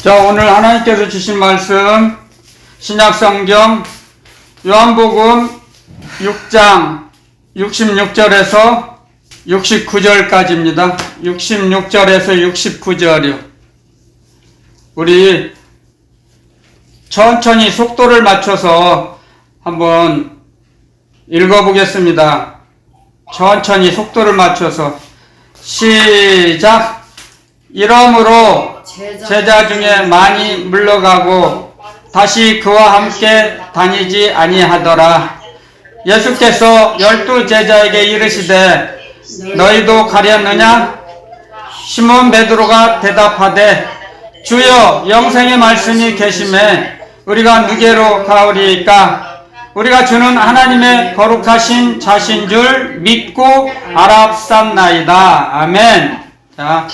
자, 오늘 하나님께서 주신 말씀 신약성경 요한복음 6장 66절에서 69절까지입니다. 66절에서 69절이요. 우리 천천히 속도를 맞춰서 한번 읽어보겠습니다. 천천히 속도를 맞춰서 시작. 이러므로 제자 중에 많이 물러가고 다시 그와 함께 다니지 아니하더라. 예수께서 12 제자에게 이르시되 너희도 가렸느냐? 시몬 베드로가 대답하되 주여, 영생의 말씀이 계심에 우리가 누게로 가오리이까? 우리가 주는 하나님의 거룩하신 자신 줄 믿고 알았삼나이다. 아멘. 자,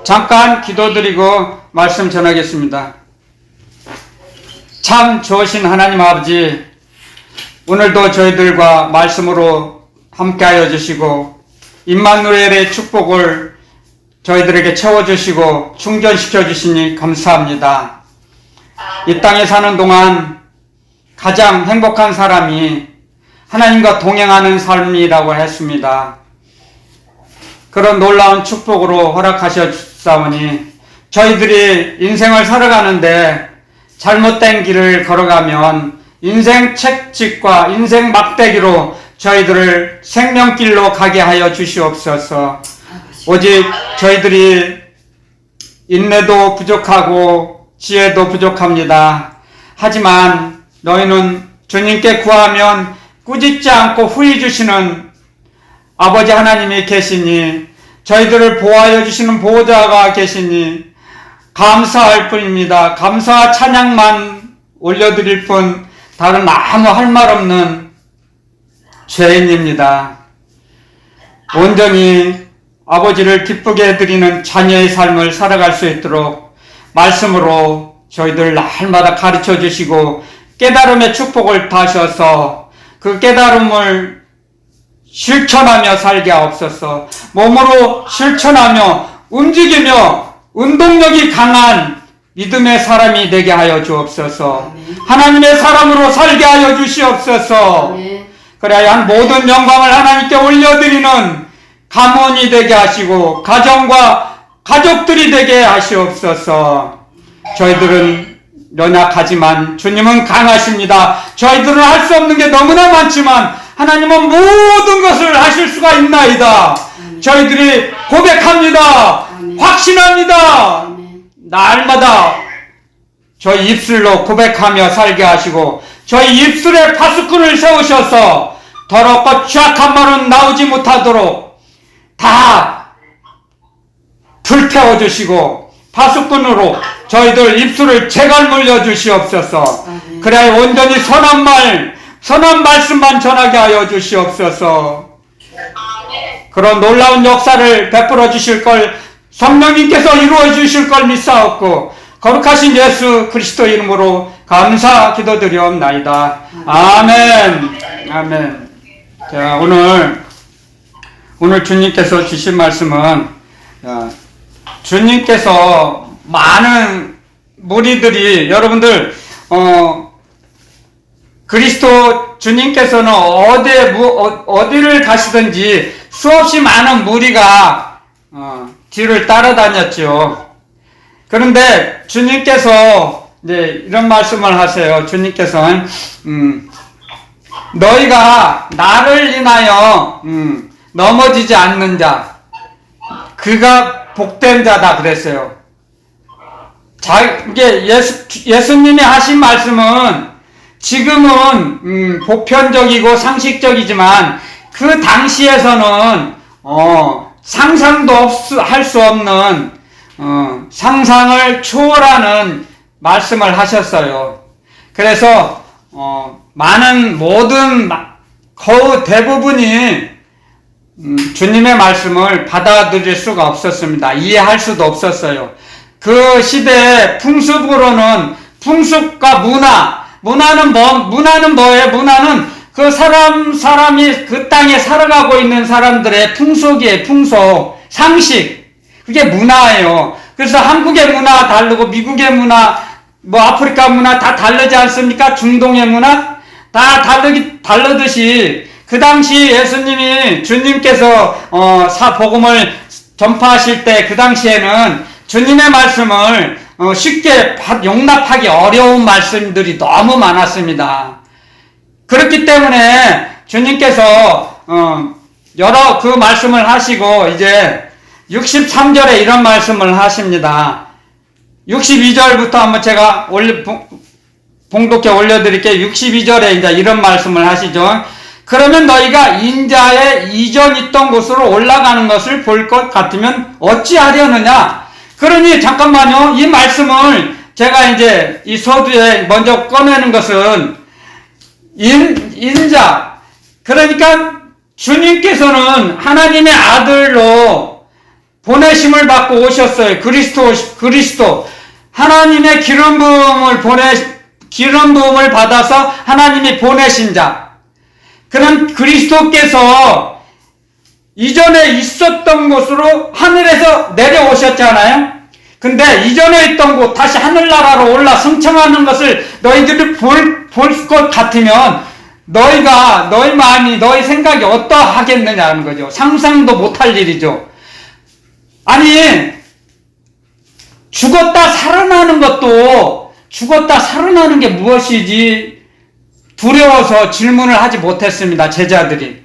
잠깐 기도드리고 말씀 전하겠습니다. 참 좋으신 하나님 아버지, 오늘도 저희들과 말씀으로 함께하여 주시고 임마누엘의 축복을 저희들에게 채워주시고 충전시켜 주시니 감사합니다. 이 땅에 사는 동안 가장 행복한 사람이 하나님과 동행하는 삶이라고 했습니다. 그런 놀라운 축복으로 허락하셨사오니 저희들이 인생을 살아가는데 잘못된 길을 걸어가면 인생 채찍과 인생 막대기로 저희들을 생명길로 가게 하여 주시옵소서. 오직 저희들이 인내도 부족하고 지혜도 부족합니다. 하지만 너희는 주님께 구하면 꾸짖지 않고 후히 주시는 아버지 하나님이 계시니, 저희들을 보호하여 주시는 보호자가 계시니 감사할 뿐입니다. 감사와 찬양만 올려드릴 뿐 다른 아무 할 말 없는 죄인입니다. 온전히 아버지를 기쁘게 해드리는 자녀의 삶을 살아갈 수 있도록 말씀으로 저희들 날마다 가르쳐 주시고 깨달음의 축복을 다셔서 그 깨달음을 실천하며 살게 하옵소서. 몸으로 실천하며 움직이며 운동력이 강한 믿음의 사람이 되게 하여 주옵소서. 하나님의 사람으로 살게 하여 주시옵소서. 그래야 모든 영광을 하나님께 올려드리는 가문이 되게 하시고 가정과 가족들이 되게 하시옵소서. 저희들은 연약하지만 주님은 강하십니다. 저희들은 할 수 없는 게 너무나 많지만 하나님은 모든 것을 하실 수가 있나이다. 저희들이 고백합니다. 확신합니다. 날마다 저희 입술로 고백하며 살게 하시고 저희 입술에 파수꾼을 세우셔서 더럽고 취약한 말은 나오지 못하도록 다 불태워 주시고 파수꾼으로 저희들 입술을 제갈 물려 주시옵소서. 그래야 온전히 선한 말, 선한 말씀만 전하게 하여 주시옵소서. 그런 놀라운 역사를 베풀어 주실 걸 성령님께서 이루어 주실 걸 믿사옵고 거룩하신 예수 그리스도 이름으로 감사 기도드리옵나이다. 아멘. 아멘. 자, 오늘 주님께서 주신 말씀은 주님께서 많은 무리들이 여러분들 그리스도 주님께서는 어디를 가시든지 수없이 많은 무리가 뒤를 따라다녔죠. 그런데 주님께서 이런 말씀을 하세요. 주님께서는 너희가 나를 인하여 넘어지지 않는 자, 그가 복된 자다 그랬어요. 이게 예수님이 하신 말씀은 지금은 보편적이고 상식적이지만 그 당시에서는 상상도 할 수 없는 상상을 초월하는 말씀을 하셨어요. 그래서 거의 대부분이 주님의 말씀을 받아들일 수가 없었습니다. 이해할 수도 없었어요. 그 시대의 풍습으로는 풍습과 문화는 뭐예요? 문화는 그 사람이 그 땅에 살아가고 있는 사람들의 풍속이에요. 풍속, 상식. 그게 문화예요. 그래서 한국의 문화 다르고 미국의 문화, 뭐 아프리카 문화 다 다르지 않습니까? 중동의 문화 다 다르듯이 그 당시 예수님이 주님께서 복음을 전파하실 때 그 당시에는 주님의 말씀을 쉽게 용납하기 어려운 말씀들이 너무 많았습니다. 그렇기 때문에 주님께서 여러 그 말씀을 하시고 이제 63절에 이런 말씀을 하십니다. 62절부터 한번 제가 봉독해 올려드릴게요. 62절에 이제 이런 말씀을 하시죠. 그러면 너희가 인자의 이전 있던 곳으로 올라가는 것을 볼 것 같으면 어찌하려느냐? 그러니 잠깐만요. 이 말씀을 제가 이제 이 서두에 먼저 꺼내는 것은 인자, 그러니까 주님께서는 하나님의 아들로 보내심을 받고 오셨어요. 그리스도 하나님의 기름 부음을 받아서 하나님이 보내신 자. 그럼 그리스도께서 이전에 있었던 곳으로 하늘에서 내려오셨잖아요. 근데 이전에 있던 곳 다시 하늘나라로 올라 승천하는 것을 너희들이 볼 것 같으면 너희 마음이, 너희 생각이 어떠하겠느냐는 거죠. 상상도 못할 일이죠. 아니, 죽었다 살아나는 게 무엇이지 두려워서 질문을 하지 못했습니다. 제자들이.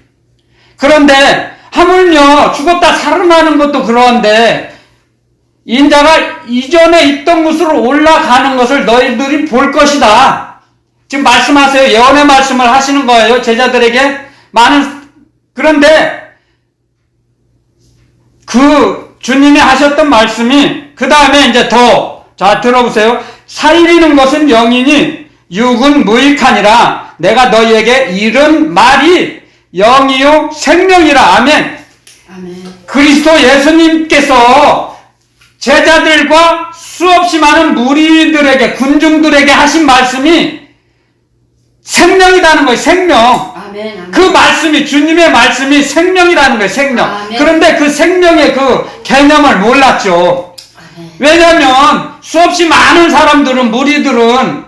그런데 하물며 죽었다 살아나는 것도 그런데 인자가 이전에 있던 곳으로 올라가는 것을 너희들이 볼 것이다. 지금 말씀하세요. 예언의 말씀을 하시는 거예요. 제자들에게. 그런데 그 주님이 하셨던 말씀이 그 다음에 이제 자 들어보세요. 살리는 것은 영이니 육은 무익하니라. 내가 너희에게 이른 말이 영이요 생명이라. 아멘. 아멘. 그리스도 예수님께서 제자들과 수없이 많은 무리들에게, 군중들에게 하신 말씀이 생명이라는 거예요. 생명. 아멘. 아멘. 그 말씀이, 주님의 말씀이 생명이라는 거예요. 생명. 아멘. 그런데 그 생명의 그 개념을 몰랐죠. 아멘. 왜냐하면 수없이 많은 사람들은, 무리들은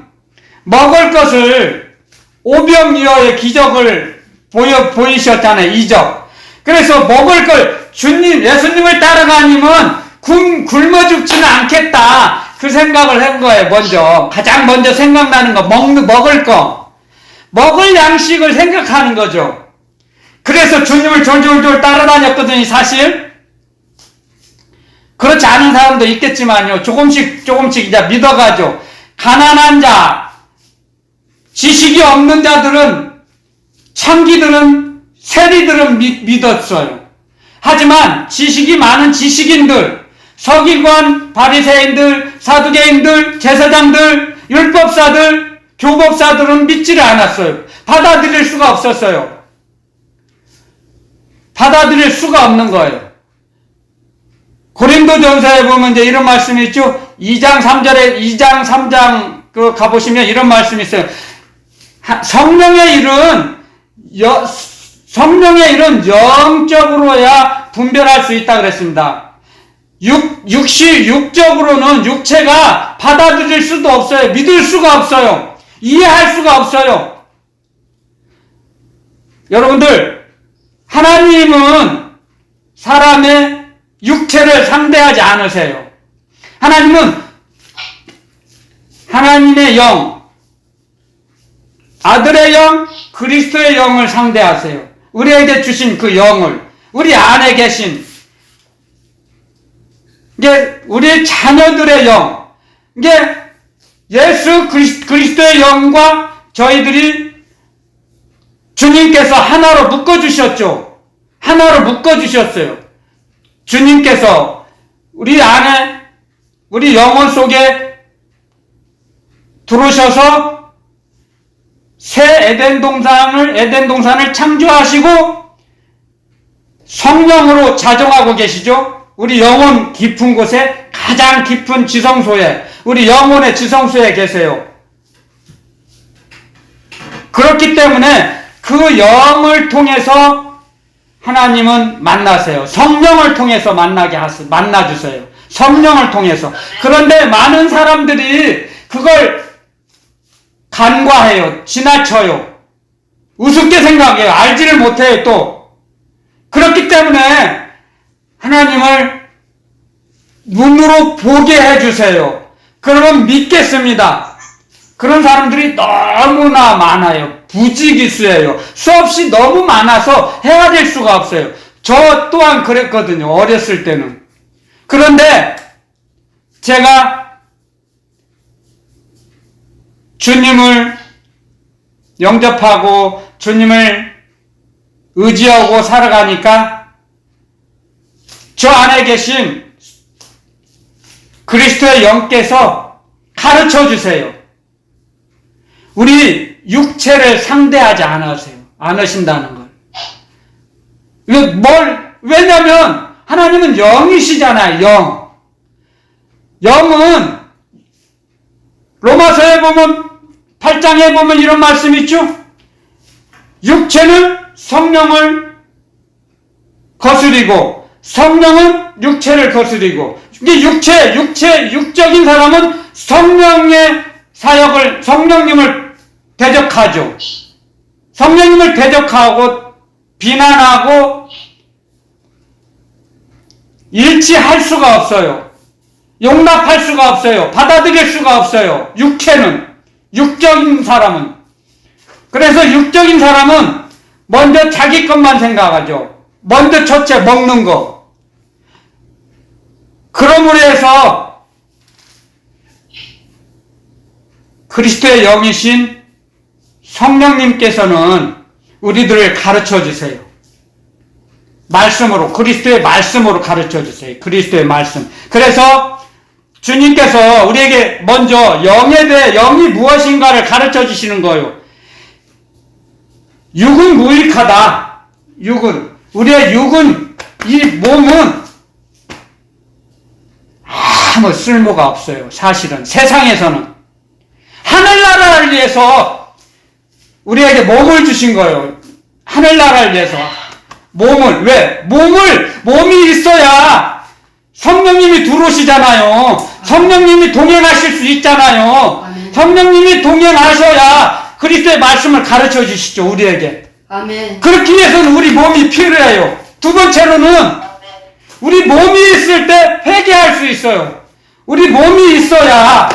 먹을 것을 오병이어의 기적을 보이셨잖아요. 이적. 그래서 먹을 걸 예수님을 따라가니면 굶어 죽지는 않겠다. 그 생각을 한 거예요. 가장 먼저 생각나는 거, 먹을 거. 먹을 양식을 생각하는 거죠. 그래서 주님을 졸졸졸 따라다녔거든요, 사실. 그렇지 않은 사람도 있겠지만요. 조금씩 이제 믿어가죠. 가난한 자, 지식이 없는 자들은, 창기들은, 세리들은 믿었어요. 하지만 지식이 많은 지식인들, 서기관, 바리새인들, 사두개인들, 제사장들, 율법사들, 교법사들은 믿지를 않았어요. 받아들일 수가 없었어요. 받아들일 수가 없는 거예요. 고린도전서에 보면 이제 이런 말씀이 있죠. 2장 3장 가보시면 이런 말씀이 있어요. 성령의 일은 영적으로야 분별할 수 있다 그랬습니다. 육적으로는 육체가 받아들일 수도 없어요. 믿을 수가 없어요. 이해할 수가 없어요. 여러분들, 하나님은 사람의 육체를 상대하지 않으세요. 하나님은 하나님의 영, 아들의 영, 그리스도의 영을 상대하세요. 우리에게 주신 그 영을, 우리 안에 계신, 이게 우리 자녀들의 영, 이게 예수 그리스도의 영과 저희들이 주님께서 하나로 묶어주셨죠. 하나로 묶어주셨어요. 주님께서 우리 안에, 우리 영혼 속에 들어오셔서 새 에덴 동산을 창조하시고 성령으로 자정하고 계시죠. 우리 영혼 깊은 곳에, 가장 깊은 지성소에, 우리 영혼의 지성소에 계세요. 그렇기 때문에 그 영을 통해서 하나님은 만나세요. 성령을 통해서 만나주세요. 성령을 통해서. 그런데 많은 사람들이 그걸 간과해요. 지나쳐요. 우습게 생각해요. 알지를 못해요, 또. 그렇기 때문에 하나님을 눈으로 보게 해주세요. 그러면 믿겠습니다. 그런 사람들이 너무나 많아요. 부지기수예요. 수없이 너무 많아서 헤아릴 수가 없어요. 저 또한 그랬거든요. 어렸을 때는. 그런데 제가 주님을 영접하고 주님을 의지하고 살아가니까 저 안에 계신 그리스도의 영께서 가르쳐 주세요. 우리 육체를 상대하지 않으신다는 걸. 왜냐면 하나님은 영이시잖아요. 영. 영은 로마서에 보면 8장에 보면 이런 말씀이 있죠. 육체는 성령을 거스리고 성령은 육체를 거스리고, 이게 육적인 사람은 성령의 사역을, 성령님을 대적하죠. 성령님을 대적하고 비난하고 일치할 수가 없어요. 용납할 수가 없어요. 받아들일 수가 없어요. 육적인 사람은. 그래서 육적인 사람은 먼저 자기 것만 생각하죠. 먼저 첫째 먹는 거. 그러므로 해서 그리스도의 영이신 성령님께서는 우리들을 가르쳐 주세요. 말씀으로, 그리스도의 말씀으로 가르쳐 주세요. 그리스도의 말씀. 그래서 주님께서 우리에게 먼저 영에 대해, 영이 무엇인가를 가르쳐 주시는 거예요. 육은 무익하다. 우리의 육은, 이 몸은 아무 쓸모가 없어요. 사실은 세상에서는. 하늘나라를 위해서 우리에게 몸을 주신 거예요. 하늘나라를 위해서 몸을. 몸이 있어야 성령님이 들어오시잖아요. 성령님이 동행하실 수 있잖아요. 성령님이 동행하셔야 그리스도의 말씀을 가르쳐 주시죠, 우리에게. 아멘. 그렇기 위해서는 우리 몸이 필요해요. 두 번째로는 우리 몸이 있을 때 회개할 수 있어요. 우리 몸이 있어야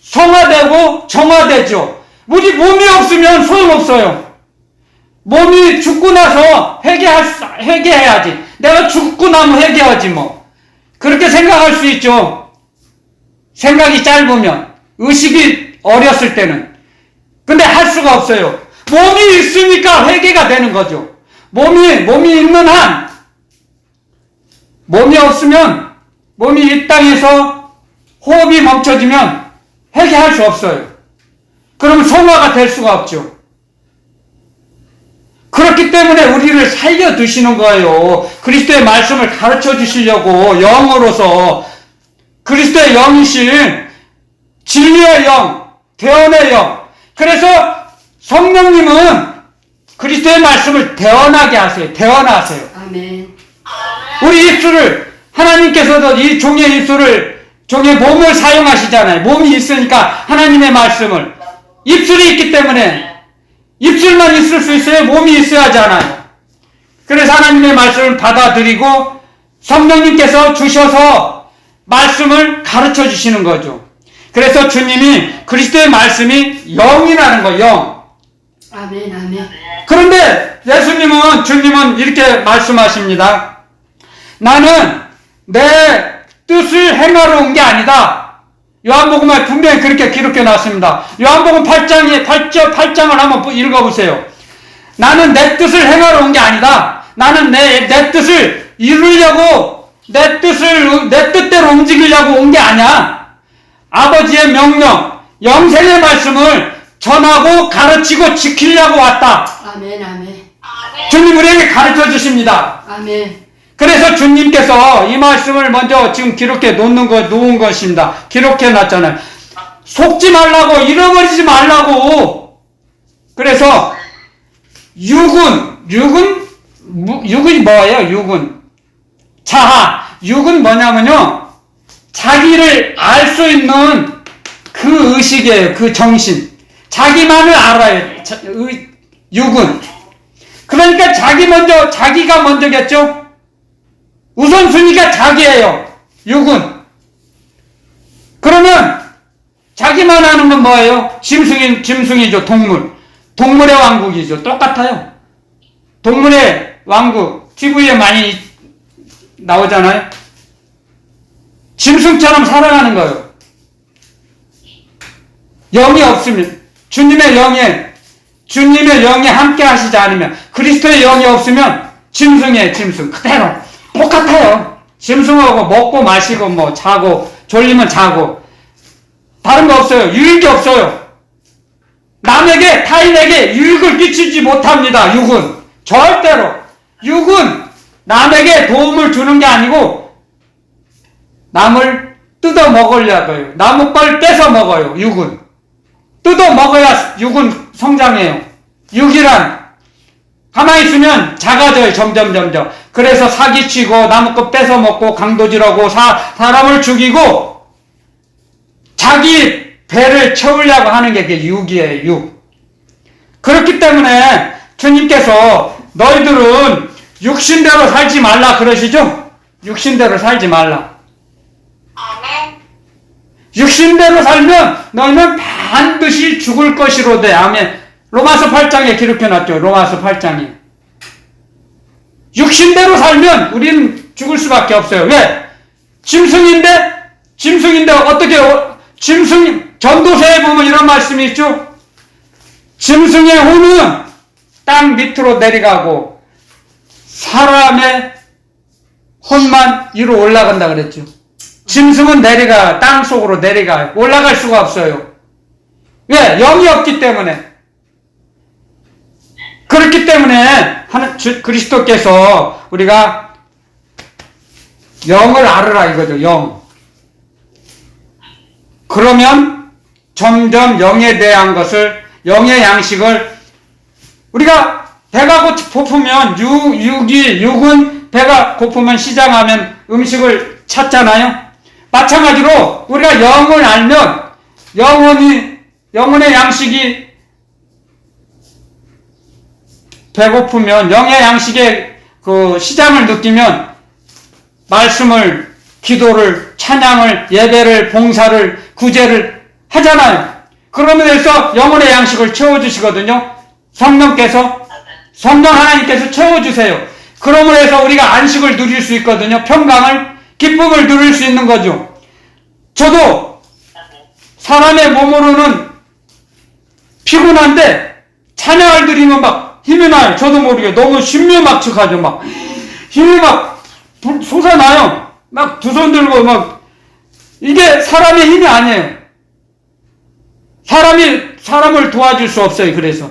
성화되고 정화되죠. 우리 몸이 없으면 소용없어요. 몸이 죽고 나서 회개해야지. 내가 죽고 나면 회개하지 뭐. 그렇게 생각할 수 있죠. 생각이 짧으면, 의식이 어렸을 때는. 근데 할 수가 없어요. 몸이 있으니까 회개가 되는 거죠. 몸이 있는 한, 몸이 없으면, 몸이 이 땅에서 호흡이 멈춰지면 회개할 수 없어요. 그러면 성화가 될 수가 없죠. 그렇기 때문에 우리를 살려두시는 거예요. 그리스도의 말씀을 가르쳐 주시려고 영으로서 그리스도의 영이신 진리의 영, 대언의 영. 그래서 성령님은 그리스도의 말씀을 대언하게 하세요. 대언하세요. 아멘. 우리 입술을, 하나님께서도 이 종의 입술을, 종의 몸을 사용하시잖아요. 몸이 있으니까 하나님의 말씀을. 입술이 있기 때문에 입술만 있을 수 있어요? 몸이 있어야 하잖아요. 그래서 하나님의 말씀을 받아들이고 성령님께서 주셔서 말씀을 가르쳐 주시는 거죠. 그래서 주님이, 그리스도의 말씀이 영이라는 거예요. 영. 아멘. 아멘. 그런데 주님은 이렇게 말씀하십니다. 나는 내 뜻을 행하러 온 게 아니다. 요한복음에 분명히 그렇게 기록해 놨습니다. 요한복음 8장을 한번 읽어보세요. 나는 내 뜻을 행하러 온 게 아니다. 나는 내 뜻을 이루려고, 내 뜻대로 움직이려고 온 게 아니야. 아버지의 명령, 영생의 말씀을 전하고 가르치고 지키려고 왔다. 아멘. 아멘. 주님 우리에게 가르쳐 주십니다. 아멘. 그래서 주님께서 이 말씀을 먼저 지금 놓은 것입니다. 기록해 놨잖아요. 속지 말라고, 잃어버리지 말라고. 그래서 육은 뭐예요? 육은 자아. 육은 뭐냐면요, 자기를 알 수 있는 그 의식이에요. 그 정신. 자기만을 알아요. 육은. 그러니까 자기가 먼저겠죠? 우선순위가 자기예요. 육은. 그러면 자기만 아는 건 뭐예요? 짐승이죠. 동물의 왕국이죠. 똑같아요. 동물의 왕국. TV에 많이 나오잖아요. 짐승처럼 살아가는 거예요. 영이 없으면, 주님의 영이 함께 하시지 않으면, 그리스도의 영이 없으면 짐승이에요. 짐승. 그대로. 똑같아요. 짐승하고 먹고 마시고 자고, 졸리면 자고. 다른 거 없어요. 유익이 없어요. 타인에게 유익을 끼치지 못합니다. 육은. 절대로. 육은 남에게 도움을 주는 게 아니고 남을 뜯어 먹으려고요. 남의 걸 뺏어 먹어요. 육은. 뜯어 먹어야 육은 성장해요. 육이란 가만히 있으면 작아져요. 점점. 그래서 사기치고 남의 거 뺏어 먹고 강도질하고 사람을 죽이고 자기 배를 채우려고 하는 게 그게 육이에요. 육. 그렇기 때문에 주님께서 너희들은 육신대로 살지 말라 그러시죠? 육신대로 살지 말라. 육신대로 살면 너희는 반드시 죽을 것이로되. 아멘. 로마서 8장에 기록해놨죠. 로마서 8장에. 육신대로 살면 우리는 죽을 수밖에 없어요. 왜? 짐승인데 어떻게 전도서에 보면 이런 말씀이 있죠? 짐승의 혼은 땅 밑으로 내려가고 사람의 혼만 위로 올라간다 그랬죠. 짐승은 땅 속으로 내려가요. 올라갈 수가 없어요. 왜? 영이 없기 때문에. 그렇기 때문에 그리스도께서 우리가 영을 알으라 이거죠. 영. 그러면 점점 영에 대한 것을, 영의 양식을, 우리가 배가 고프면 육은 배가 고프면 시장 가면 음식을 찾잖아요. 마찬가지로 우리가 영을 알면 영혼의 양식이 배고프면, 영의 양식의 그 시장을 느끼면 말씀을, 기도를, 찬양을, 예배를, 봉사를, 구제를 하잖아요. 그러면서 영혼의 양식을 채워주시거든요. 성령 하나님께서 채워주세요. 그러므로 해서 우리가 안식을 누릴 수 있거든요. 평강을, 기쁨을 누릴 수 있는 거죠. 저도 사람의 몸으로는 피곤한데 찬양을 드리면 막 힘이 나요. 저도 모르게 너무 신묘막측하죠. 막 힘이 막 솟아나요. 막 두 손 들고 막. 이게 사람의 힘이 아니에요. 사람을 도와줄 수 없어요. 그래서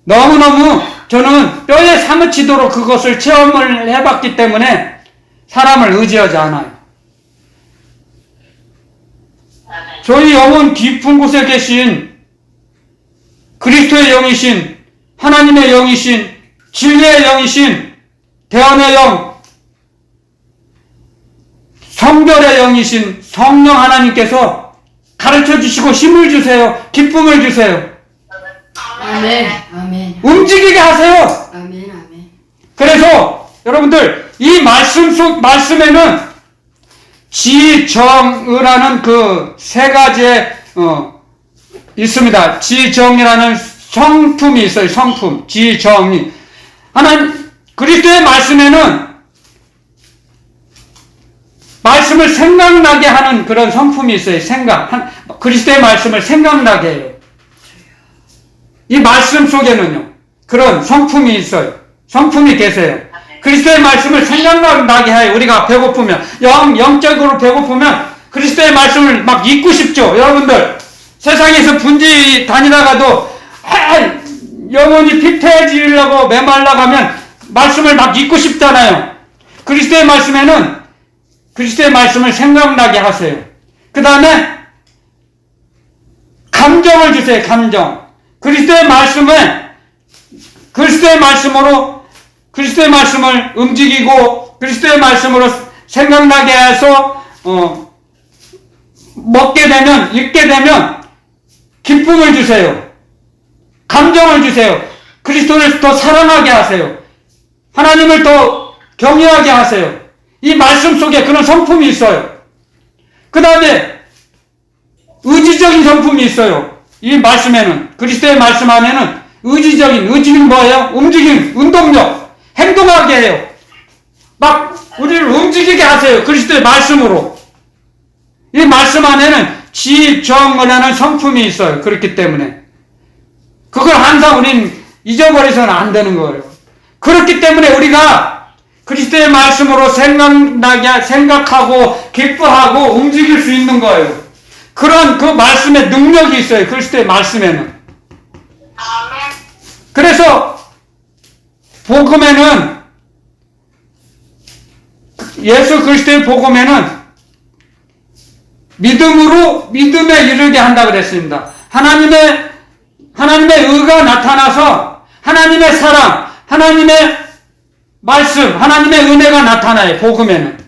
너무너무 저는 뼈에 사무치도록 그것을 체험을 해봤기 때문에 사람을 의지하지 않아요. 저희 영혼 깊은 곳에 계신 그리스도의 영이신, 하나님의 영이신, 진리의 영이신, 대언의 영, 성결의 영이신 성령 하나님께서 가르쳐 주시고 힘을 주세요. 기쁨을 주세요. 아멘. 움직이게 하세요. 아멘. 그래서 여러분들 이 말씀에는 지정의라는 그 세 가지의 있습니다. 지정이라는 성품이 있어요. 성품, 지정이. 하나님 그리스도의 말씀에는 말씀을 생각나게 하는 그런 성품이 있어요. 그리스도의 말씀을 생각나게 해요. 이 말씀 속에는요, 그런 성품이 있어요. 성품이 계세요. 그리스도의 말씀을 생각나게 해요. 우리가 배고프면, 영적으로 배고프면 그리스도의 말씀을 막 잊고 싶죠. 여러분들, 세상에서 분지 다니다가도 영혼이 피폐해지려고 메말라 가면 말씀을 막 잊고 싶잖아요. 그리스도의 말씀을 생각나게 하세요. 그 다음에 감정을 주세요. 감정. 그리스도의 말씀을 움직이고 그리스도의 말씀으로 생각나게 해서 먹게 되면, 읽게 되면 기쁨을 주세요. 감정을 주세요. 그리스도를 더 사랑하게 하세요. 하나님을 더 경외하게 하세요. 이 말씀 속에 그런 성품이 있어요. 그 다음에 의지적인 성품이 있어요. 이 말씀에는, 그리스도의 말씀 안에는 의지는 뭐예요? 움직임, 운동력, 행동하게 해요. 막 우리를 움직이게 하세요. 그리스도의 말씀으로. 이 말씀 안에는 지정이라는 성품이 있어요. 그렇기 때문에 그걸 항상 우리는 잊어버려서는 안 되는 거예요. 그렇기 때문에 우리가 그리스도의 말씀으로 생각하고 기뻐하고 움직일 수 있는 거예요. 그런 그 말씀의 능력이 있어요. 그리스도의 말씀에는. 그래서 복음에는, 예수 그리스도의 복음에는 믿음에 이르게 한다 그랬습니다. 하나님의 의가 나타나서 하나님의 사랑, 하나님의 말씀, 하나님의 은혜가 나타나요. 복음에는.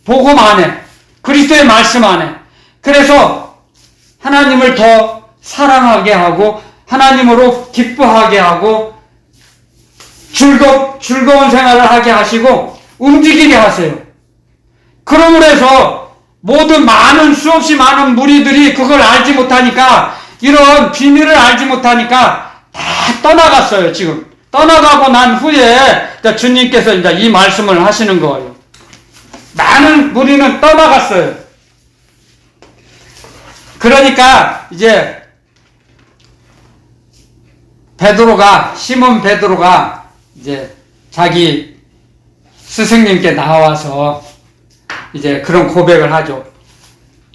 복음 안에, 그리스도의 말씀 안에. 그래서 하나님을 더 사랑하게 하고 하나님으로 기뻐하게 하고 즐거운 생활을 하게 하시고 움직이게 하세요. 그러므로 해서 많은 수없이 많은 무리들이 그걸 알지 못하니까, 이런 비밀을 알지 못하니까 다 떠나갔어요. 지금 떠나가고 난 후에 주님께서 이제 이 말씀을 하시는 거예요. 많은 무리는 떠나갔어요. 그러니까 이제 시몬 베드로가 이제 자기 스승님께 나와서 이제 그런 고백을 하죠.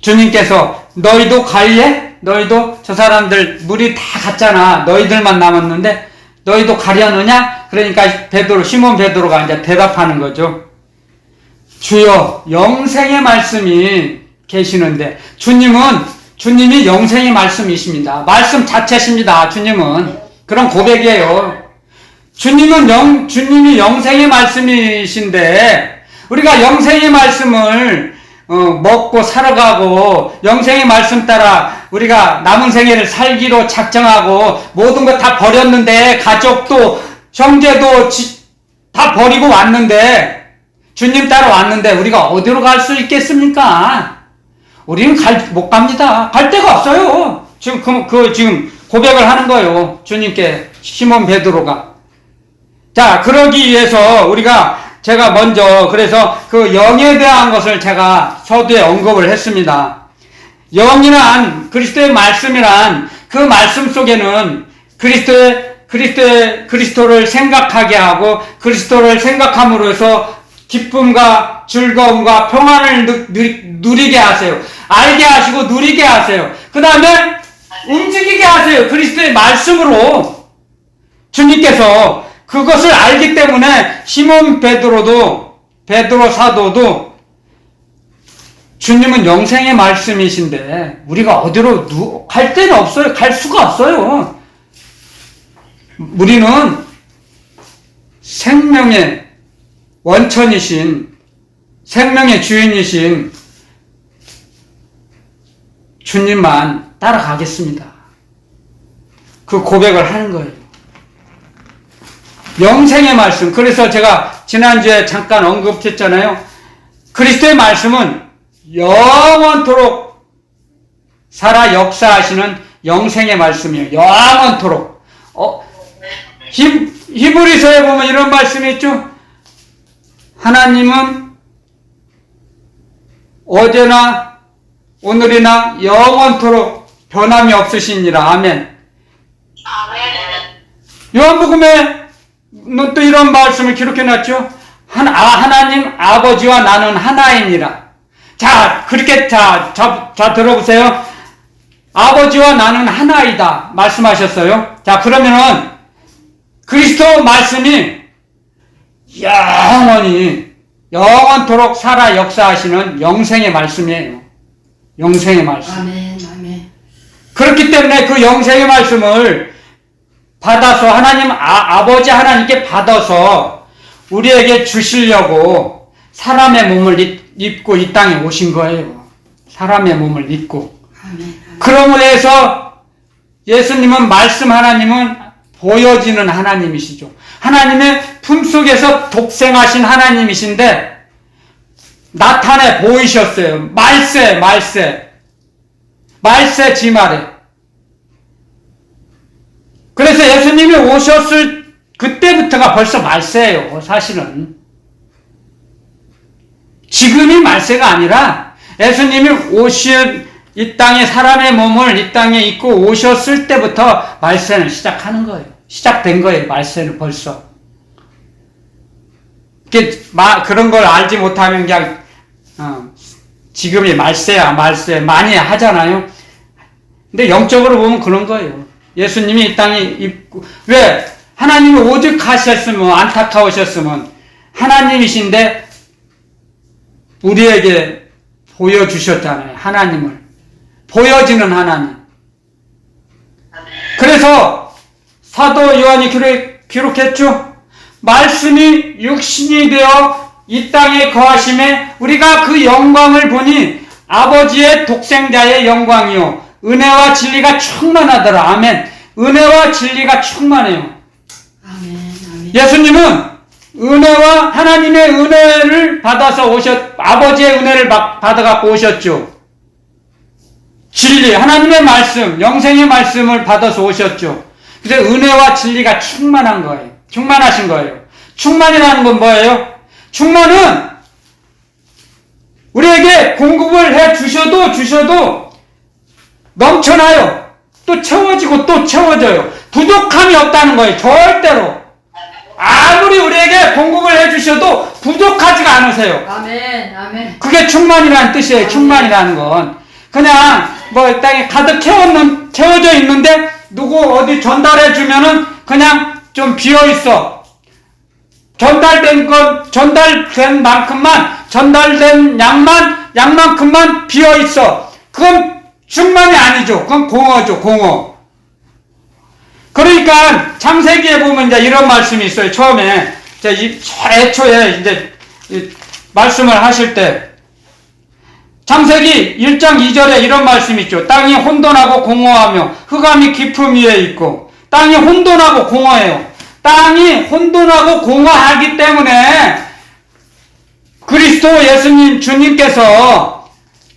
주님께서 너희도 갈래? 너희도 저 사람들 물이 다 갔잖아. 너희들만 남았는데 너희도 가려느냐? 그러니까 시몬 베드로가 이제 대답하는 거죠. 주여, 영생의 말씀이 계시는데, 주님이 영생의 말씀이십니다. 말씀 자체십니다. 주님은 그런 고백이에요. 주님이 영생의 말씀이신데, 우리가 영생의 말씀을 먹고 살아가고 영생의 말씀 따라 우리가 남은 생애를 살기로 작정하고 모든 것 다 버렸는데, 가족도 형제도 다 버리고 왔는데, 주님 따라 왔는데 우리가 어디로 갈 수 있겠습니까? 우리는 못 갑니다. 갈 데가 없어요. 지금 지금 고백을 하는 거예요. 주님께, 시몬 베드로가. 자, 그러기 위해서 제가 먼저, 그래서 그 영에 대한 것을 제가 서두에 언급을 했습니다. 영이란, 그리스도의 말씀이란, 그 말씀 속에는 그리스도를 생각하게 하고, 그리스도를 생각함으로 해서 기쁨과 즐거움과 평안을 누리게 하세요. 알게 하시고 누리게 하세요. 그 다음에 움직이게 하세요. 그리스도의 말씀으로. 주님께서 그것을 알기 때문에 시몬 베드로 사도도 주님은 영생의 말씀이신데 우리가 어디로 갈 데는 없어요. 갈 수가 없어요. 우리는 생명의 원천이신, 생명의 주인이신 주님만 따라가겠습니다. 그 고백을 하는 거예요. 영생의 말씀. 그래서 제가 지난주에 잠깐 언급했잖아요. 그리스도의 말씀은 영원토록 살아 역사하시는 영생의 말씀이에요. 영원토록. 히브리서에 보면 이런 말씀이 있죠. 하나님은 어제나 오늘이나 영원토록 변함이 없으시니라. 아멘. 요한복음에 또 이런 말씀을 기록해놨죠. 하나님 아버지와 나는 하나이니라. 자, 그렇게 자 들어보세요. 아버지와 나는 하나이다 말씀하셨어요. 자, 그러면은 그리스도 말씀이 영원토록 살아 역사하시는 영생의 말씀이에요. 영생의 말씀. 아멘, 아멘. 그렇기 때문에 그 영생의 말씀을 받아서 아버지 하나님께 받아서 우리에게 주시려고 사람의 몸을 입고 이 땅에 오신 거예요. 사람의 몸을 입고. 아멘. 그러므로 해서 예수님은 말씀 하나님은 보여지는 하나님이시죠. 하나님의 품속에서 독생하신 하나님이신데 나타내 보이셨어요. 말세 지말에. 그래서 예수님이 오셨을 그때부터가 벌써 말세예요. 사실은 지금이 말세가 아니라 예수님이 오신 이 땅에 사람의 몸을 이 땅에 입고 오셨을 때부터 말세는 시작하는 거예요. 시작된 거예요. 말세는 벌써. 그런 걸 알지 못하면 그냥 지금이 말세야 말세 많이 하잖아요. 근데 영적으로 보면 그런 거예요. 예수님이 이 땅에 입고 왜 하나님이 오직 하셨으면 안타까우셨으면 하나님이신데 우리에게 보여주셨잖아요. 하나님을 보여지는 하나님. 그래서 사도 요한이 기록했죠. 말씀이 육신이 되어 이 땅에 거하심에 우리가 그 영광을 보니 아버지의 독생자의 영광이요 은혜와 진리가 충만하더라. 아멘. 은혜와 진리가 충만해요. 아멘. 예수님은 은혜와 하나님의 은혜를 받아서 아버지의 은혜를 받아갖고 오셨죠. 진리, 하나님의 말씀, 영생의 말씀을 받아서 오셨죠. 그래서 은혜와 진리가 충만한 거예요. 충만하신 거예요. 충만이라는 건 뭐예요? 충만은 우리에게 공급을 해 주셔도 넘쳐나요. 또 채워지고 또 채워져요. 부족함이 없다는 거예요. 절대로. 아무리 우리에게 공급을 해 주셔도 부족하지가 않으세요. 아멘. 아멘. 그게 충만이라는 뜻이에요. 충만이라는 건. 그냥 뭐 땅에 가득 채워져 있는데 누구 어디 전달해 주면은 그냥 좀 비어 있어. 전달된 만큼만, 전달된 양만큼만 비어 있어. 그건 충만이 아니죠. 그건 공허죠, 공허. 그러니까 창세기에 보면 이제 이런 말씀이 있어요. 처음에 애초에 이제 말씀을 하실 때 창세기 1장 2절에 이런 말씀이 있죠. 땅이 혼돈하고 공허하며 흑암이 깊음 위에 있고. 땅이 혼돈하고 공허해요. 땅이 혼돈하고 공허하기 때문에 그리스도 예수님 주님께서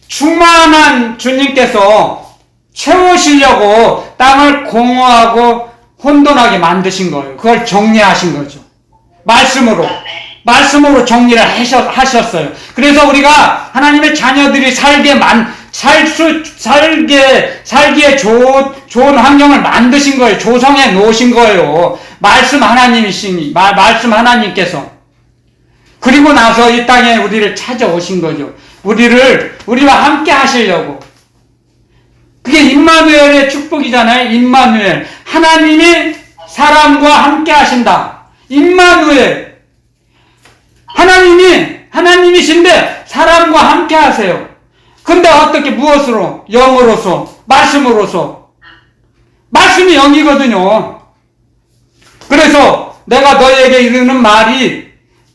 충만한 주님께서 채우시려고 땅을 공허하고 혼돈하게 만드신 거예요. 그걸 정리하신 거죠. 말씀으로 정리를 하셨어요. 그래서 우리가 하나님의 자녀들이 살기에 좋은 환경을 만드신 거예요. 조성해 놓으신 거예요. 말씀 하나님께서. 그리고 나서 이 땅에 우리를 찾아오신 거죠. 우리와 함께 하시려고. 그게 임마누엘의 축복이잖아요. 임마누엘. 하나님이 사람과 함께 하신다. 임마누엘. 하나님이신데 사람과 함께 하세요. 근데 어떻게 무엇으로? 영으로서, 말씀으로서. 말씀이 영이거든요. 그래서 내가 너희에게 이르는 말이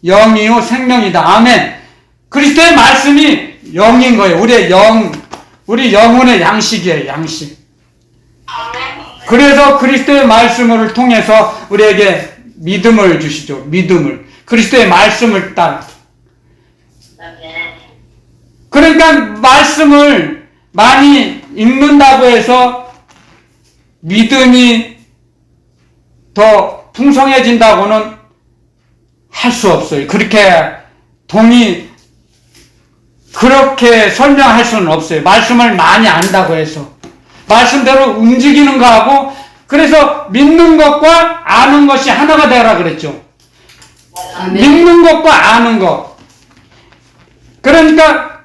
영이요 생명이다. 아멘. 그리스도의 말씀이 영인 거예요. 우리 영혼의 양식이에요. 양식. 그래서 그리스도의 말씀을 통해서 우리에게 믿음을 주시죠. 믿음을. 그리스도의 말씀을 따라. 그러니까 말씀을 많이 읽는다고 해서 믿음이 더 풍성해진다고는 할 수 없어요. 그렇게 설명할 수는 없어요. 말씀을 많이 안다고 해서. 말씀대로 움직이는 거하고, 그래서 믿는 것과 아는 것이 하나가 되라 그랬죠. 아멘. 믿는 것과 아는 것. 그러니까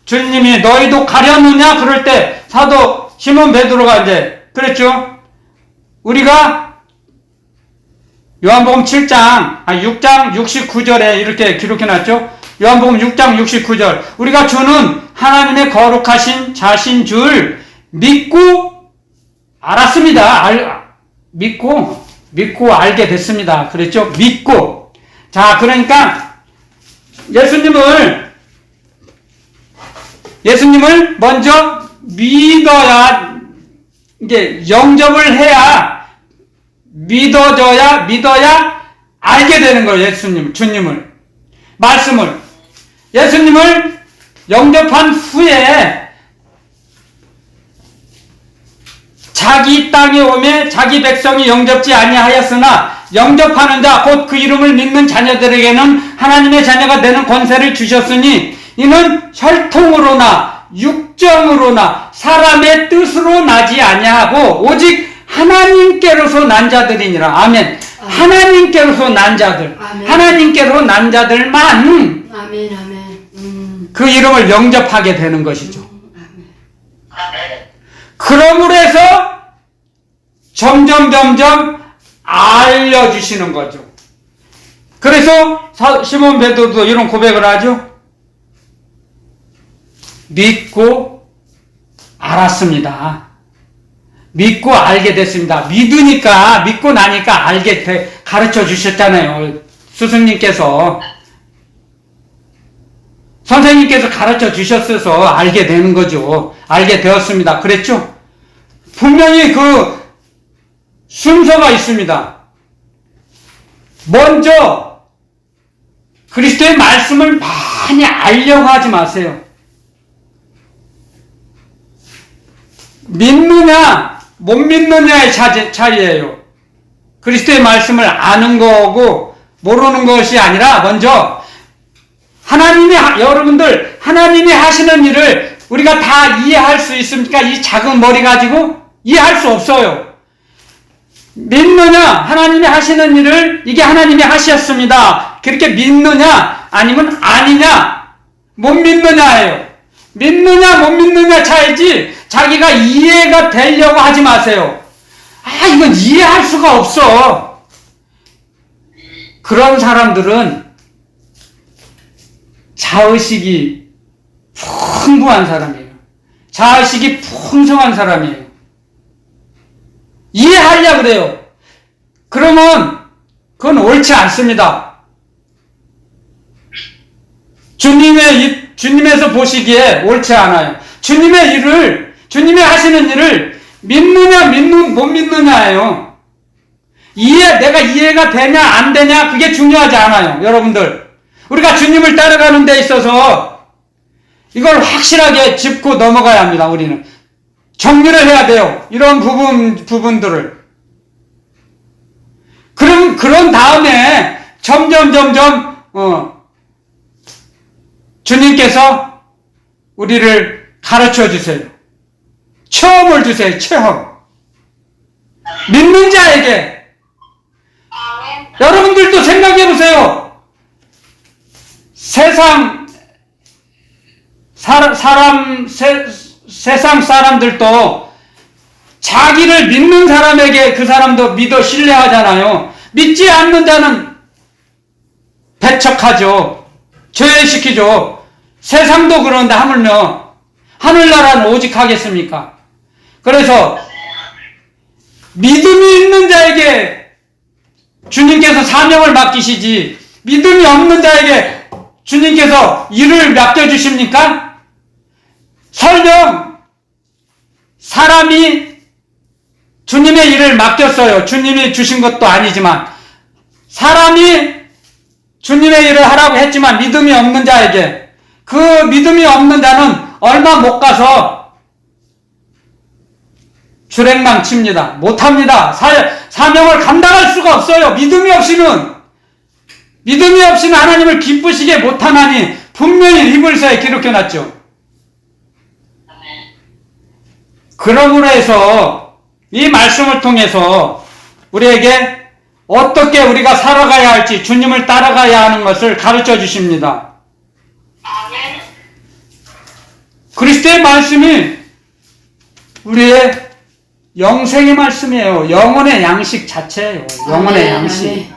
주님이 너희도 가렸느냐 그럴 때 사도 시몬 베드로가 이제 그랬죠. 우리가 요한복음 6장 69절에 이렇게 기록해놨죠. 요한복음 6장 69절. 우리가 주는 하나님의 거룩하신 자신 줄 믿고 알았습니다. 믿고 알게 됐습니다. 그랬죠? 믿고. 자, 그러니까 예수님을 예수님을 먼저 믿어야, 이게 영접을 해야, 믿어야 알게 되는 거예요. 주님을. 말씀을. 예수님을 영접한 후에 자기 땅에 오매 자기 백성이 영접지 아니하였으나 영접하는 자 곧 그 이름을 믿는 자녀들에게는 하나님의 자녀가 되는 권세를 주셨으니 이는 혈통으로나 육정으로나 사람의 뜻으로 나지 아니하고 오직 하나님께로서 난 자들이니라. 아멘. 하나님께로서 난 자들. 아멘. 하나님께로 난 자들만 아멘. 그 이름을 영접하게 되는 것이죠. 아멘. 그러므로 해서 점점 알려주시는 거죠. 그래서 시몬 베드로도 이런 고백을 하죠. 믿고 알았습니다. 믿고 알게 됐습니다. 믿고 나니까 가르쳐 주셨잖아요. 스승님께서. 선생님께서 가르쳐 주셨어서 알게 되는 거죠. 알게 되었습니다. 그랬죠? 분명히 그 순서가 있습니다. 먼저 그리스도의 말씀을 많이 알려고 하지 마세요. 믿느냐 못 믿느냐의 차이예요. 그리스도의 말씀을 아는 거고 모르는 것이 아니라 먼저 여러분들 하나님이 하시는 일을 우리가 다 이해할 수 있습니까? 이 작은 머리 가지고 이해할 수 없어요. 믿느냐, 하나님이 하시는 일을 이게 하나님이 하셨습니다. 그렇게 믿느냐 아니면 아니냐, 못 믿느냐예요. 믿느냐 못 믿느냐 차이지 자기가 이해가 되려고 하지 마세요. 이건 이해할 수가 없어. 그런 사람들은 자의식이 풍부한 사람이에요. 자의식이 풍성한 사람이에요. 이해하려고 그래요. 그러면 그건 옳지 않습니다. 주님에서 보시기에 옳지 않아요. 주님이 하시는 일을 믿느냐 못 믿느냐예요. 내가 이해가 되냐 안 되냐 그게 중요하지 않아요. 여러분들, 우리가 주님을 따라가는 데 있어서 이걸 확실하게 짚고 넘어가야 합니다. 우리는 정리를 해야 돼요. 이런 부분들을. 그런 다음에 점점 주님께서 우리를 가르쳐 주세요. 체험을 주세요. 체험. 믿는 자에게. 여러분들도 생각해 보세요. 세상 사람들도 자기를 믿는 사람에게 그 사람도 믿어 신뢰하잖아요. 믿지 않는 자는 배척하죠. 제외시키죠. 세상도 그런데 하물며 하늘나라는 오직 하겠습니까? 그래서 믿음이 있는 자에게 주님께서 사명을 맡기시지 믿음이 없는 자에게 주님께서 일을 맡겨주십니까? 설령 사람이 주님의 일을 맡겼어요. 주님이 주신 것도 아니지만 사람이 주님의 일을 하라고 했지만 믿음이 없는 자에게, 그 믿음이 없는 자는 얼마 못 가서 주랭랑 칩니다. 못합니다. 사명을 감당할 수가 없어요. 믿음이 없이는 하나님을 기쁘시게 못하나니 분명히 히브리서에 기록해놨죠. 그러므로 해서 이 말씀을 통해서 우리에게 어떻게 우리가 살아가야 할지, 주님을 따라가야 하는 것을 가르쳐 주십니다. 그리스도의 말씀이 우리의 영생의 말씀이에요. 영혼의 양식 자체예요. 영혼의 양식.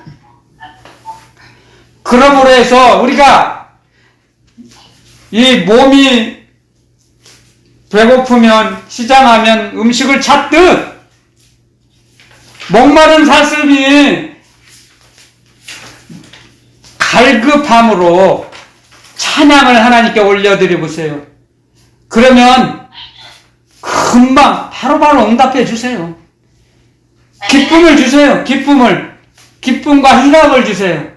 그러므로 해서 우리가 이 몸이 배고프면 시장하면 음식을 찾듯 목마른 사슴이 갈급함으로 찬양을 하나님께 올려드려 보세요. 그러면 금방 바로바로 응답해 주세요. 기쁨을 주세요. 기쁨과 희락을 주세요.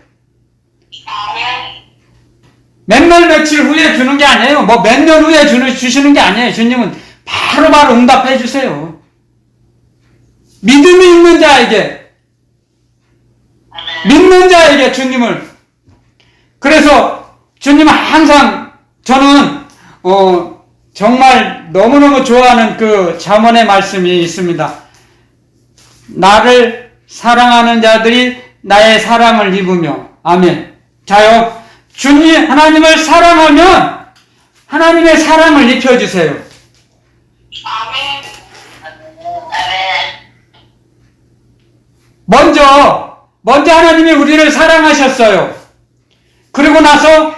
몇 날 며칠 후에 주는 게 아니에요. 뭐 몇 년 후에 주시는 게 아니에요. 주님은 바로바로 응답해 주세요. 믿음이 있는 자에게 주님을. 그래서 주님은 항상 저는 정말 너무너무 좋아하는 그 잠언의 말씀이 있습니다. 나를 사랑하는 자들이 나의 사랑을 입으며. 아멘. 자요, 주님 하나님을 사랑하면 하나님의 사랑을 입혀주세요. 먼저 하나님이 우리를 사랑하셨어요. 그리고 나서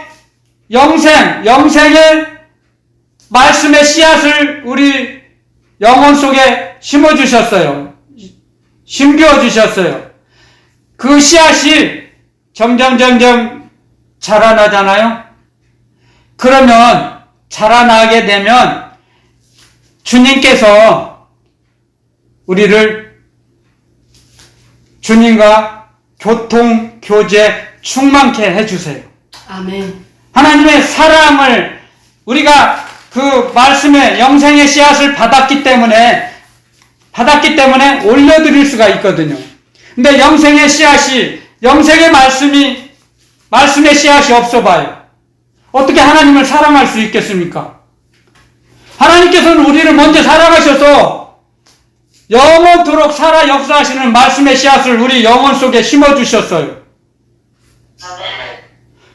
영생의 말씀의 씨앗을 우리 영혼 속에 심어주셨어요. 심겨 주셨어요. 그 씨앗이 점점 자라나잖아요. 그러면 자라나게 되면 주님께서 우리를 주님과 교통, 교제 충만케 해주세요. 아멘. 하나님의 사랑을 우리가 그 말씀의 영생의 씨앗을 받았기 때문에 올려드릴 수가 있거든요. 근데 영생의 말씀의 씨앗이 없어 봐요. 어떻게 하나님을 사랑할 수 있겠습니까? 하나님께서는 우리를 먼저 사랑하셔서 영원토록 살아 역사하시는 말씀의 씨앗을 우리 영혼 속에 심어주셨어요.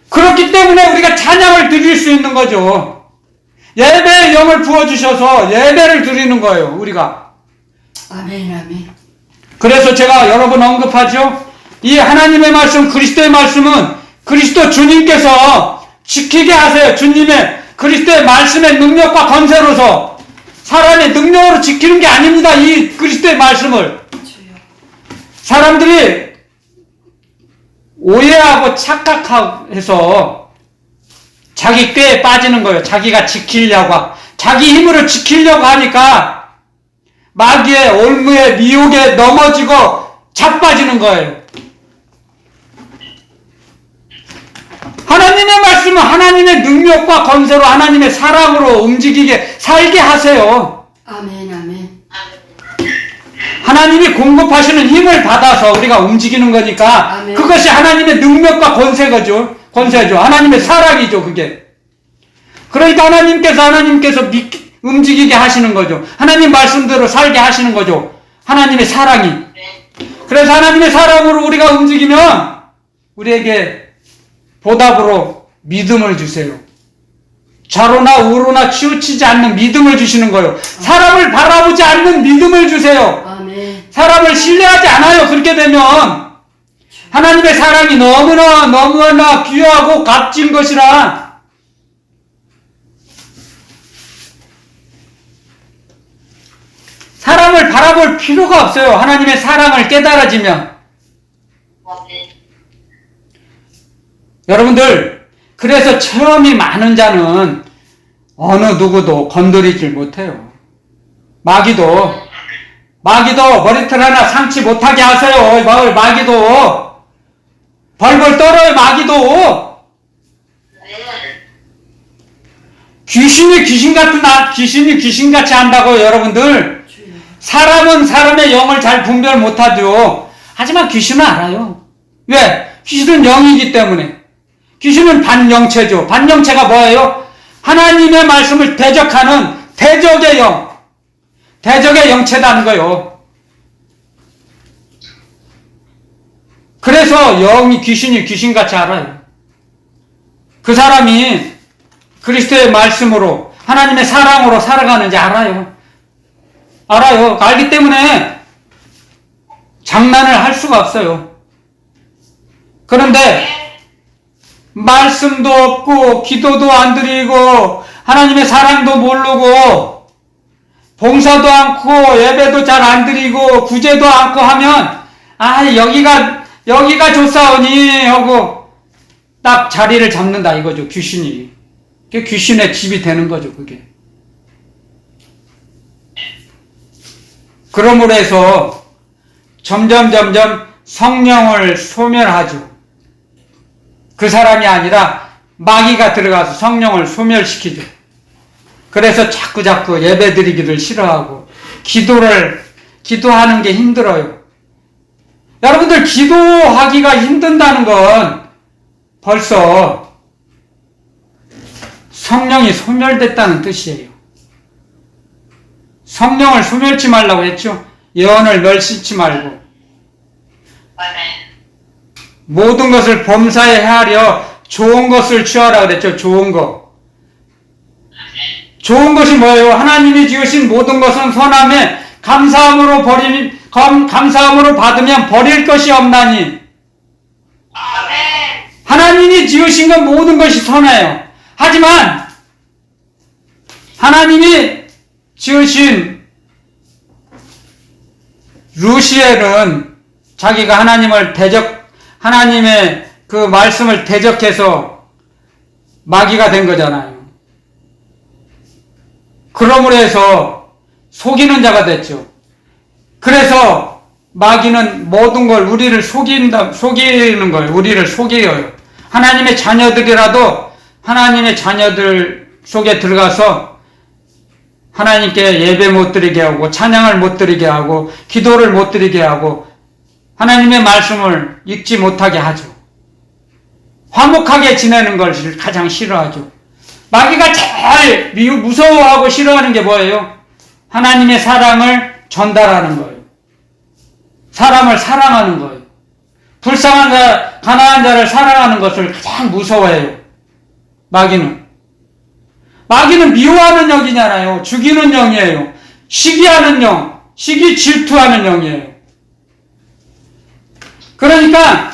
그렇기 때문에 우리가 찬양을 드릴 수 있는 거죠. 예배의 영을 부어주셔서 예배를 드리는 거예요, 우리가. 아멘. 그래서 제가 여러 번 언급하죠. 이 하나님의 말씀, 그리스도의 말씀은 그리스도 주님께서 지키게 하세요. 주님의 그리스도의 말씀의 능력과 권세로서 사람의 능력으로 지키는 게 아닙니다. 이 그리스도의 말씀을. 사람들이 오해하고 착각해서 자기 꾀에 빠지는 거예요. 자기가 지키려고, 자기 힘으로 지키려고 하니까 마귀의 올무에 미혹에 넘어지고 자빠지는 거예요. 하나님의 말씀은 하나님의 능력과 권세로 하나님의 사랑으로 움직이게 살게 하세요. 아멘. 하나님이 공급하시는 힘을 받아서 우리가 움직이는 거니까 아멘. 그것이 하나님의 능력과 권세죠. 하나님의 사랑이죠, 그게. 그러니까 하나님께서 움직이게 하시는 거죠. 하나님 말씀대로 살게 하시는 거죠. 하나님의 사랑이. 그래서 하나님의 사랑으로 우리가 움직이면 우리에게 보답으로 믿음을 주세요. 좌로나 우로나 치우치지 않는 믿음을 주시는 거예요. 사람을 바라보지 않는 믿음을 주세요. 아멘. 사람을 신뢰하지 않아요. 그렇게 되면 하나님의 사랑이 너무나 귀하고 값진 것이라 사람을 바라볼 필요가 없어요. 하나님의 사랑을 깨달아지면. 여러분들, 그래서 체험이 많은 자는 어느 누구도 건드리질 못해요. 마귀도 머리털 하나 상치 못하게 하세요. 마귀도 벌벌 떨어요. 마귀도 귀신이 귀신같이 한다고요. 여러분들, 사람은 사람의 영을 잘 분별 못하죠. 하지만 귀신은 알아요. 왜? 귀신은 영이기 때문에. 귀신은 반영체죠. 반영체가 뭐예요? 하나님의 말씀을 대적하는 대적의 영체다는 거예요. 그래서 귀신이 귀신같이 알아요. 그 사람이 그리스도의 말씀으로 하나님의 사랑으로 살아가는지 알아요. 알기 때문에 장난을 할 수가 없어요. 그런데 말씀도 없고 기도도 안 드리고 하나님의 사랑도 모르고 봉사도 않고 예배도 잘 안 드리고 구제도 않고 하면 여기가 좋사오니 하고 딱 자리를 잡는다 이거죠. 귀신이. 그게 귀신의 집이 되는 거죠. 그게. 그러므로 해서 점점 성령을 소멸하죠. 그 사람이 아니라 마귀가 들어가서 성령을 소멸시키죠. 그래서 자꾸 예배 드리기를 싫어하고 기도하는 게 힘들어요. 여러분들 기도하기가 힘든다는 건 벌써 성령이 소멸됐다는 뜻이에요. 성령을 소멸치 말라고 했죠. 예언을 멸시치 말고 모든 것을 범사에 헤아려 좋은 것을 취하라 그랬죠. 좋은 것. 좋은 것이 뭐예요? 하나님이 지으신 모든 것은 선함에 감사함으로 받으면 버릴 것이 없나니. 하나님이 지으신 건 모든 것이 선해요. 하지만 하나님이 지으신 루시엘은 자기가 하나님의 그 말씀을 대적해서 마귀가 된 거잖아요. 그러므로 해서 속이는 자가 됐죠. 그래서 마귀는 모든 걸 우리를 속이는 거예요. 우리를 속여요. 하나님의 자녀들이라도 하나님의 자녀들 속에 들어가서 하나님께 예배 못 드리게 하고 찬양을 못 드리게 하고 기도를 못 드리게 하고 하나님의 말씀을 읽지 못하게 하죠. 화목하게 지내는 것을 가장 싫어하죠. 마귀가 제일 무서워하고 싫어하는 게 뭐예요? 하나님의 사랑을 전달하는 거예요. 사람을 사랑하는 거예요. 불쌍한 자, 가난한 자를 사랑하는 것을 가장 무서워해요. 마귀는 미워하는 영이잖아요. 죽이는 영이에요. 시기하는 영, 질투하는 영이에요. 그러니까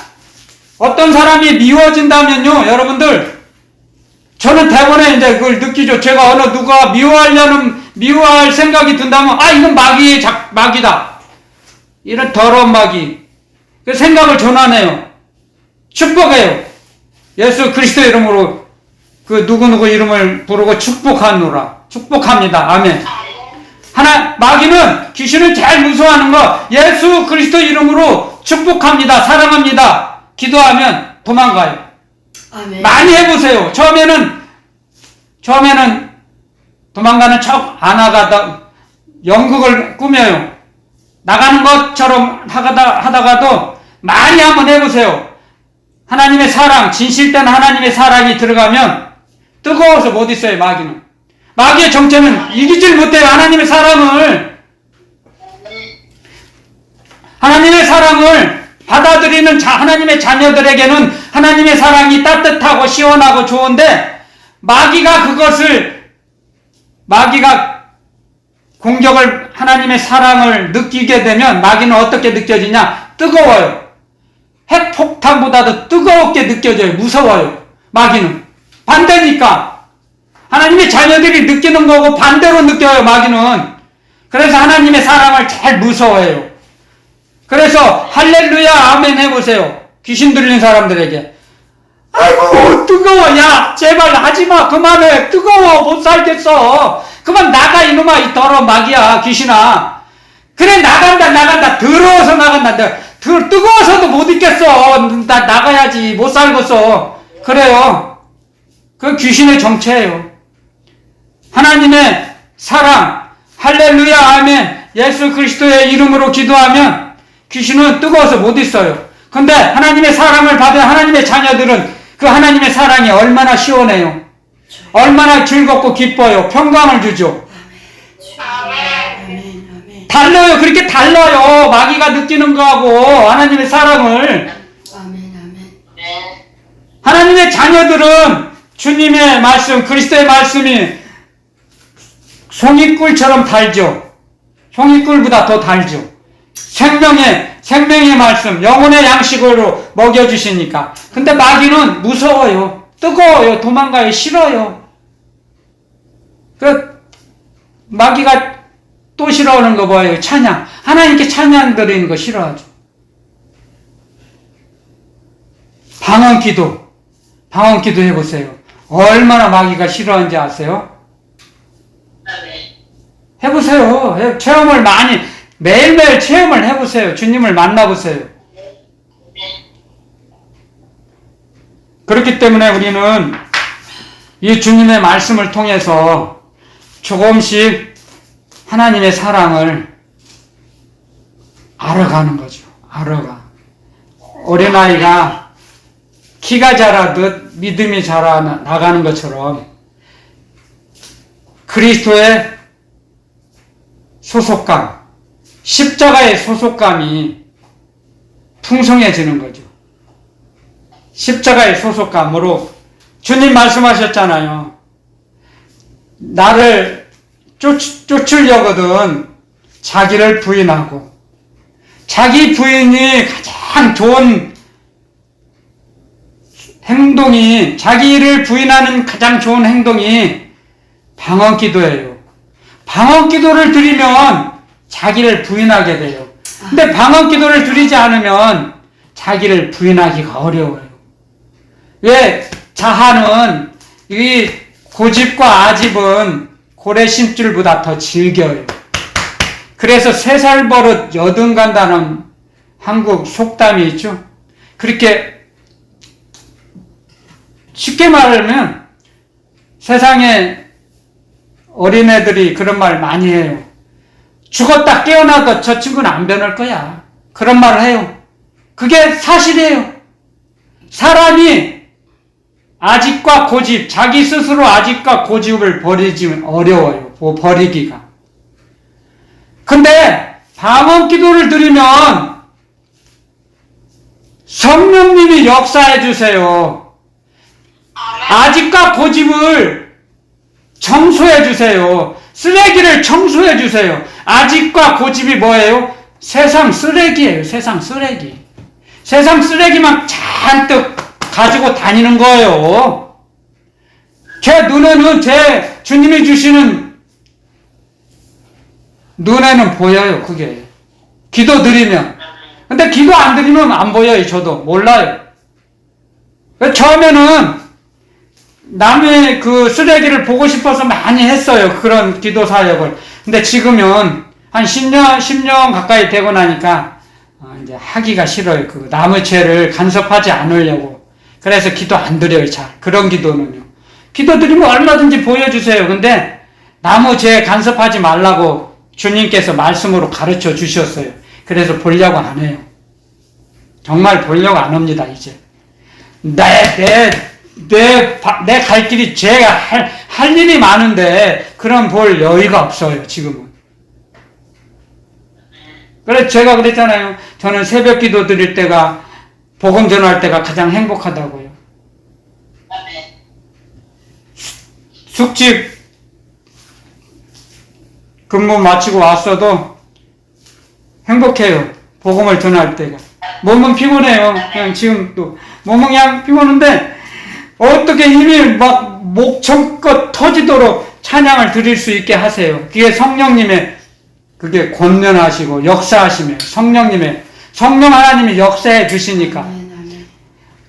어떤 사람이 미워진다면요, 여러분들, 저는 대번에 이제 그걸 느끼죠. 제가 누가 미워할 생각이 든다면, 이건 마귀다. 이런 더러운 마귀. 그 생각을 전환해요. 축복해요. 예수 그리스도 이름으로 그 누구누구 이름을 부르고 축복합니다. 아멘. 마귀는, 귀신은 제일 무서워하는 거, 예수 그리스도 이름으로 축복합니다. 사랑합니다. 기도하면 도망가요. 아멘. 많이 해보세요. 처음에는 도망가는 척 안 하다가 연극을 꾸며요. 나가는 것처럼 하다가도 많이 한번 해보세요. 하나님의 사랑, 진실된 하나님의 사랑이 들어가면 뜨거워서 못 있어요. 마귀의 정체는 이기질 못해요. 하나님의 사랑을 받아들이는 하나님의 자녀들에게는 하나님의 사랑이 따뜻하고 시원하고 좋은데, 마귀가 공격을, 하나님의 사랑을 느끼게 되면 마귀는 어떻게 느껴지냐? 뜨거워요. 핵폭탄보다도 뜨겁게 느껴져요. 무서워요. 마귀는. 반대니까. 하나님의 자녀들이 느끼는 거고 반대로 느껴요. 마귀는. 그래서 하나님의 사랑을 제일 무서워해요. 그래서 할렐루야 아멘 해보세요. 귀신 들린 사람들에게. 아이고 뜨거워. 야 제발 하지마. 그만해. 뜨거워. 못 살겠어. 그만 나가 이놈아. 이 더러운 마귀야. 귀신아. 그래 나간다. 더러워서 나간다. 뜨거워서도 못 있겠어. 나 나가야지. 못 살겠어. 그래요. 그 귀신의 정체예요. 하나님의 사랑, 할렐루야 아멘, 예수 그리스도의 이름으로 기도하면 귀신은 뜨거워서 못 있어요. 근데 하나님의 사랑을 받은 하나님의 자녀들은 그 하나님의 사랑이 얼마나 시원해요. 얼마나 즐겁고 기뻐요. 평강을 주죠. 아멘. 달라요. 그렇게 달라요. 마귀가 느끼는 거하고 하나님의 사랑을. 아멘. 하나님의 자녀들은 주님의 말씀, 그리스도의 말씀이 송이꿀처럼 달죠. 송이꿀보다 더 달죠. 생명의 말씀, 영혼의 양식으로 먹여주시니까. 근데 마귀는 무서워요. 뜨거워요. 도망가요. 싫어요. 마귀가 또 싫어하는 거 뭐예요? 찬양. 하나님께 찬양 드리는 거 싫어하죠. 방언기도 해보세요. 얼마나 마귀가 싫어하는지 아세요? 해보세요. 체험을 많이, 매일매일 체험을 해보세요. 주님을 만나보세요. 그렇기 때문에 우리는 이 주님의 말씀을 통해서 조금씩 하나님의 사랑을 알아가는 거죠. 알아가. 어린아이가 키가 자라듯 믿음이 자라나가는 것처럼 그리스도의 소속감, 십자가의 소속감이 풍성해지는 거죠. 십자가의 소속감으로 주님 말씀하셨잖아요. 나를 쫓으려거든 자기를 부인하고, 자기 부인이 가장 좋은 행동이, 자기를 부인하는 가장 좋은 행동이 방언 기도예요. 방언 기도를 드리면 자기를 부인하게 돼요. 근데 방언 기도를 드리지 않으면 자기를 부인하기가 어려워요. 왜? 자하는 이 고집과 아집은 고래 심줄보다 더 질겨요. 그래서 3살 버릇 여든 간다는 한국 속담이 있죠. 그렇게 쉽게 말하면 세상에 어린애들이 그런 말 많이 해요. 죽었다 깨어나도 저 친구는 안 변할 거야. 그런 말을 해요. 그게 사실이에요. 사람이 아집과 고집, 자기 스스로 아집과 고집을 버리지 어려워요. 버리기가. 근데 방언 기도를 드리면 성령님이 역사해 주세요. 아집과 고집을 청소해 주세요. 쓰레기를 청소해 주세요. 아집과 고집이 뭐예요? 세상 쓰레기예요. 세상 쓰레기. 세상 쓰레기만 잔뜩 가지고 다니는 거예요. 제 눈에는 제 주님이 주시는 눈에는 보여요. 그게 기도 드리면. 근데 기도 안 드리면 안 보여요. 저도 몰라요. 처음에는 남의 그 쓰레기를 보고 싶어서 많이 했어요. 그런 기도 사역을. 근데 지금은 한 10년 가까이 되고 나니까 이제 하기가 싫어요. 그 남의 죄를 간섭하지 않으려고. 그래서 기도 안 드려요. 잘. 그런 기도는요. 기도 드리면 얼마든지 보여주세요. 근데 남의 죄 간섭하지 말라고 주님께서 말씀으로 가르쳐 주셨어요. 그래서 보려고 안 해요. 정말 보려고 안 합니다. 이제 내 갈 길이 제가 할 일이 많은데 그런 볼 여유가 없어요. 지금은. 그래서 제가 그랬잖아요. 저는 새벽 기도 드릴 때가, 복음 전할 때가 가장 행복하다고요. 숙직 근무 마치고 왔어도 행복해요. 복음을 전할 때가. 몸은 피곤해요. 그냥 지금 또 몸은 그냥 피곤한데 어떻게 힘이 막 목청껏 터지도록 찬양을 드릴 수 있게 하세요. 그게 성령님의 그게 권면하시고 역사하시면 성령 하나님이 역사해 주시니까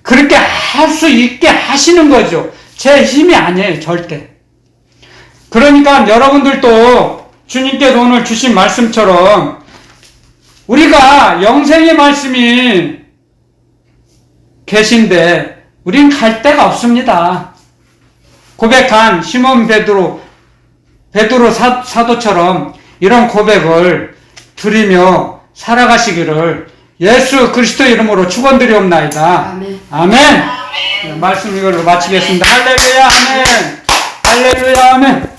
그렇게 할 수 있게 하시는 거죠. 제 힘이 아니에요. 절대. 그러니까 여러분들도 주님께서 오늘 주신 말씀처럼 우리가 영생의 말씀이 계신데 우린 갈 데가 없습니다. 고백한 시몬 베드로 사도처럼 이런 고백을 드리며 살아가시기를 예수 그리스도 이름으로 축원드리옵나이다. 아멘. 아멘. 말씀 이걸로 마치겠습니다. 할렐루야 아멘. 할렐루야 아멘.